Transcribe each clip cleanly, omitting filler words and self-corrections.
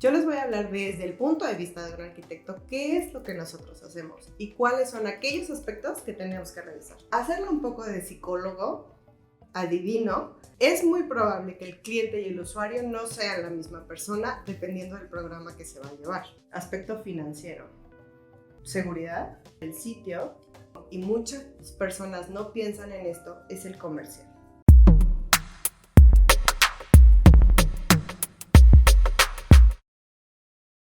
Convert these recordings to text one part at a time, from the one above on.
Yo les voy a hablar desde el punto de vista de un arquitecto, qué es lo que nosotros hacemos y cuáles son aquellos aspectos que tenemos que revisar. Hacerlo un poco de psicólogo, adivino, es muy probable que el cliente y el usuario no sean la misma persona dependiendo del programa que se va a llevar. Aspecto financiero, seguridad, el sitio, y muchas personas no piensan en esto, es el comercial.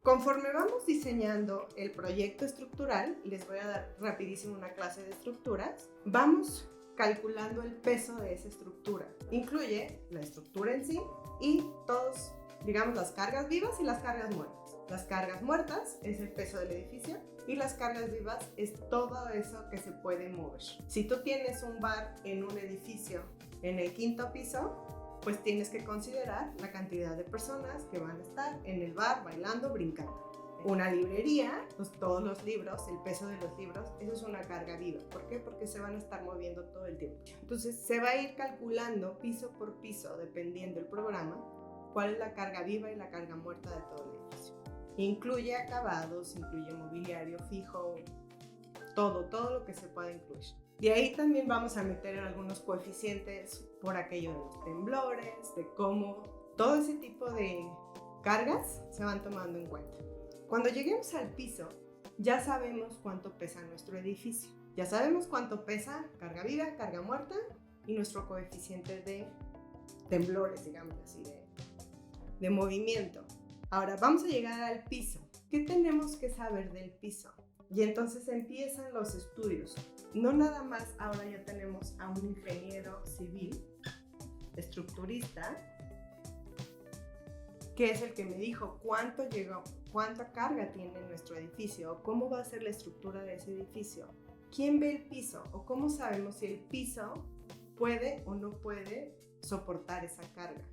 Conforme vamos diseñando el proyecto estructural, les voy a dar rapidísimo una clase de estructuras, vamos calculando el peso de esa estructura. Incluye la estructura en sí y todos, digamos, las cargas vivas y las cargas muertas. Las cargas muertas es el peso del edificio y las cargas vivas es todo eso que se puede mover. Si tú tienes un bar en un edificio en el 5º piso, pues tienes que considerar la cantidad de personas que van a estar en el bar bailando, brincando. Una librería, pues todos los libros, el peso de los libros, eso es una carga viva. ¿Por qué? Porque se van a estar moviendo todo el tiempo. Entonces se va a ir calculando piso por piso, dependiendo del programa, cuál es la carga viva y la carga muerta de todo el edificio. Incluye acabados, incluye mobiliario fijo, todo lo que se pueda incluir. De ahí también vamos a meter algunos coeficientes por aquello de los temblores, de cómo todo ese tipo de cargas se van tomando en cuenta. Cuando lleguemos al piso, ya sabemos cuánto pesa nuestro edificio. Ya sabemos cuánto pesa carga viva, carga muerta y nuestro coeficiente de temblores, digamos así, de movimiento. Ahora vamos a llegar al piso. ¿Qué tenemos que saber del piso? Y entonces empiezan los estudios. No nada más ahora ya tenemos a un ingeniero civil, estructurista, que es el que me dijo cuánto llegó, cuánta carga tiene nuestro edificio, cómo va a ser la estructura de ese edificio, quién ve el piso o cómo sabemos si el piso puede o no puede soportar esa carga.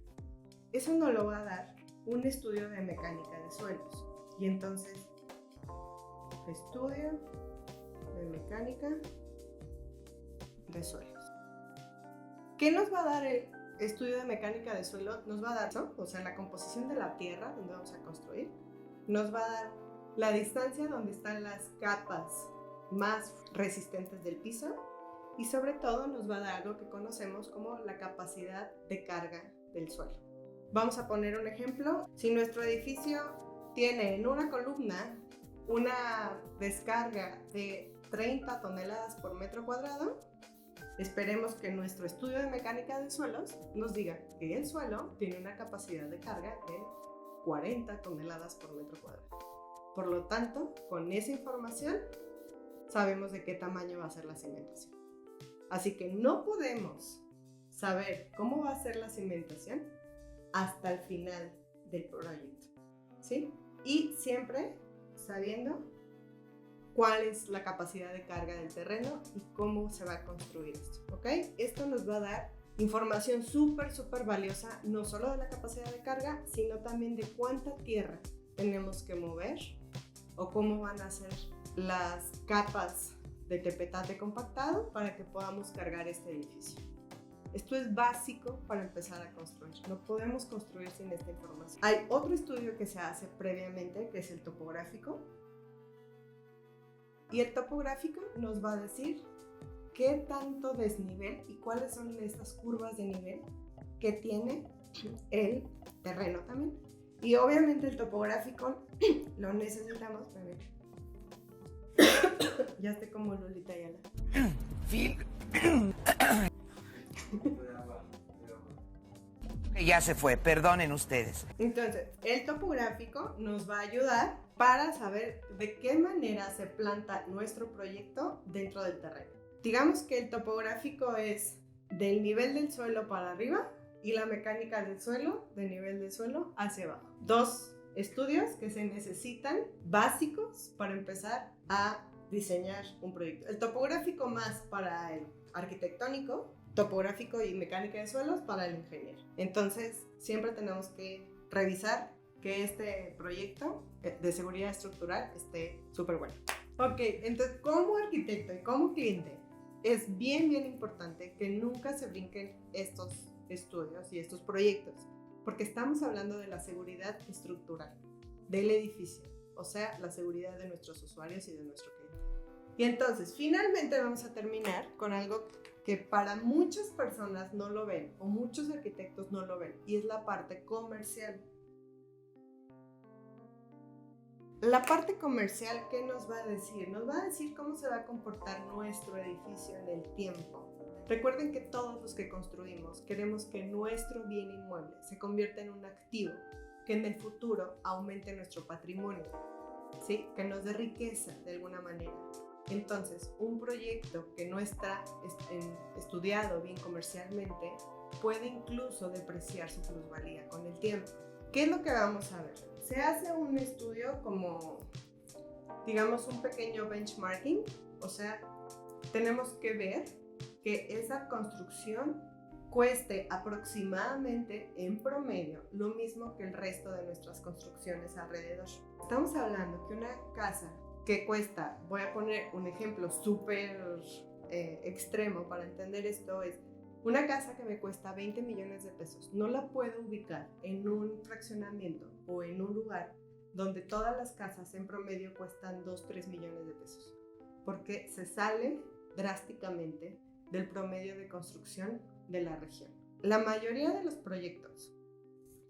Eso nos lo va a dar un estudio de mecánica de suelos. Y entonces, estudio de mecánica de suelos. ¿Qué nos va a dar el estudio de mecánica de suelo? Nos va a dar, ¿no? O sea, la composición de la tierra donde vamos a construir. Nos va a dar la distancia donde están las capas más resistentes del piso. Y sobre todo nos va a dar algo que conocemos como la capacidad de carga del suelo. Vamos a poner un ejemplo. Si nuestro edificio tiene en una columna una descarga de 30 toneladas por metro cuadrado, esperemos que nuestro estudio de mecánica de suelos nos diga que el suelo tiene una capacidad de carga de 40 toneladas por metro cuadrado. Por lo tanto, con esa información sabemos de qué tamaño va a ser la cimentación. Así que no podemos saber cómo va a ser la cimentación hasta el final del proyecto, ¿sí? Y siempre sabiendo cuál es la capacidad de carga del terreno y cómo se va a construir esto, ¿ok? Esto nos va a dar información súper valiosa, no solo de la capacidad de carga, sino también de cuánta tierra tenemos que mover o cómo van a ser las capas de tepetate compactado para que podamos cargar este edificio. Esto es básico para empezar a construir. No podemos construir sin esta información. Hay otro estudio que se hace previamente, que es el topográfico. Y el topográfico nos va a decir qué tanto desnivel y cuáles son estas curvas de nivel que tiene el terreno también. Y obviamente el topográfico lo necesitamos. Ya estoy como Lolita Ayala. Ya se fue, perdonen ustedes. Entonces, el topográfico nos va a ayudar para saber de qué manera se planta nuestro proyecto dentro del terreno. Digamos que el topográfico es del nivel del suelo para arriba y la mecánica del suelo, del nivel del suelo hacia abajo. Dos estudios que se necesitan básicos para empezar a diseñar un proyecto. El topográfico más para el arquitectónico, topográfico y mecánica de suelos para el ingeniero. Entonces, siempre tenemos que revisar que este proyecto de seguridad estructural esté súper bueno. Ok, entonces como arquitecto y como cliente, es bien importante que nunca se brinquen estos estudios y estos proyectos, porque estamos hablando de la seguridad estructural. del edificio, o sea, la seguridad de nuestros usuarios y de nuestro cliente. Y entonces, finalmente vamos a terminar con algo que para muchas personas no lo ven, o muchos arquitectos no lo ven, y es la parte comercial. La parte comercial, ¿qué nos va a decir? Nos va a decir cómo se va a comportar nuestro edificio en el tiempo. Recuerden que todos los que construimos queremos que nuestro bien inmueble se convierta en un activo, que en el futuro aumente nuestro patrimonio, ¿sí? Que nos dé riqueza de alguna manera. Entonces, un proyecto que no está estudiado bien comercialmente puede incluso depreciar su plusvalía con el tiempo. ¿Qué es lo que vamos a ver? Se hace un estudio como, digamos, un pequeño benchmarking, o sea, tenemos que ver que esa construcción cueste aproximadamente en promedio lo mismo que el resto de nuestras construcciones alrededor. Estamos hablando que una casa que cuesta, voy a poner un ejemplo súper extremo para entender esto, es una casa que me cuesta 20 millones de pesos, no la puedo ubicar en un fraccionamiento o en un lugar donde todas las casas en promedio cuestan 2-3 millones de pesos, porque se sale drásticamente del promedio de construcción de la región. La mayoría de los proyectos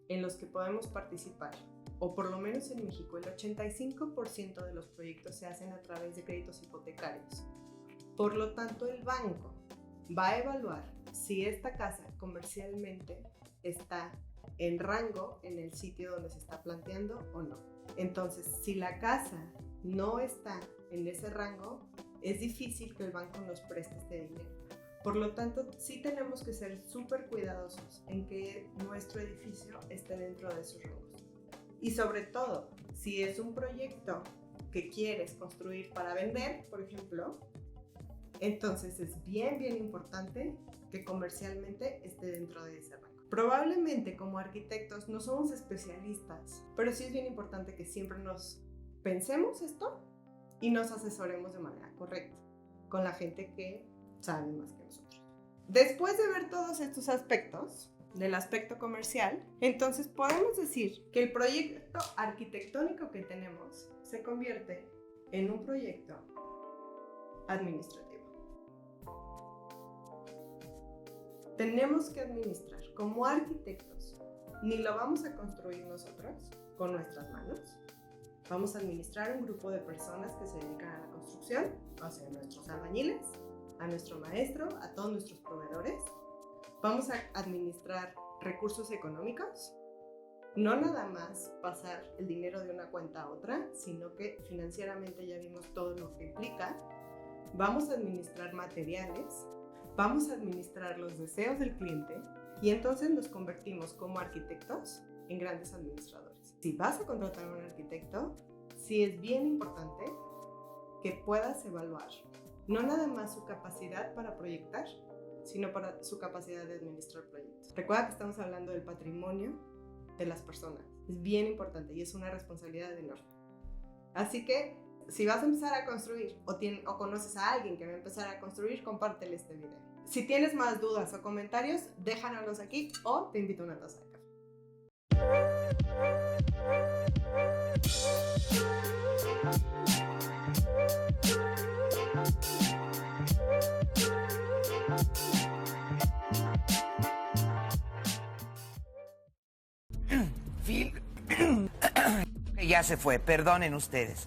en los que podemos participar, o por lo menos en México, el 85% de los proyectos se hacen a través de créditos hipotecarios. Por lo tanto, el banco va a evaluar si esta casa comercialmente está en rango en el sitio donde se está planteando o no. Entonces, si la casa no está en ese rango, es difícil que el banco nos preste este dinero. Por lo tanto, sí tenemos que ser súper cuidadosos en que nuestro edificio esté dentro de esos rangos. Y sobre todo, si es un proyecto que quieres construir para vender, por ejemplo, entonces es bien importante que comercialmente esté dentro de ese rango. Probablemente como arquitectos no somos especialistas, pero sí es bien importante que siempre nos pensemos esto y nos asesoremos de manera correcta con la gente que sabe más que nosotros. Después de ver todos estos aspectos del aspecto comercial, entonces podemos decir que el proyecto arquitectónico que tenemos se convierte en un proyecto administrativo. Tenemos que administrar como arquitectos, ni lo vamos a construir nosotros con nuestras manos. Vamos a administrar un grupo de personas que se dedican a la construcción, o sea, nuestros albañiles, a nuestro maestro, a todos nuestros proveedores. Vamos a administrar recursos económicos, no nada más pasar el dinero de una cuenta a otra, sino que financieramente ya vimos todo lo que implica. Vamos a administrar materiales, vamos a administrar los deseos del cliente y entonces nos convertimos como arquitectos en grandes administradores. Si vas a contratar a un arquitecto, sí es bien importante que puedas evaluar no nada más su capacidad para proyectar, sino para su capacidad de administrar proyectos. Recuerda que estamos hablando del patrimonio de las personas. Es bien importante y es una responsabilidad enorme. Así que si vas a empezar a construir o conoces a alguien que va a empezar a construir, compártele este video. Si tienes más dudas o comentarios, déjanos aquí o te invito a una taza de café. Ya se fue, perdonen ustedes.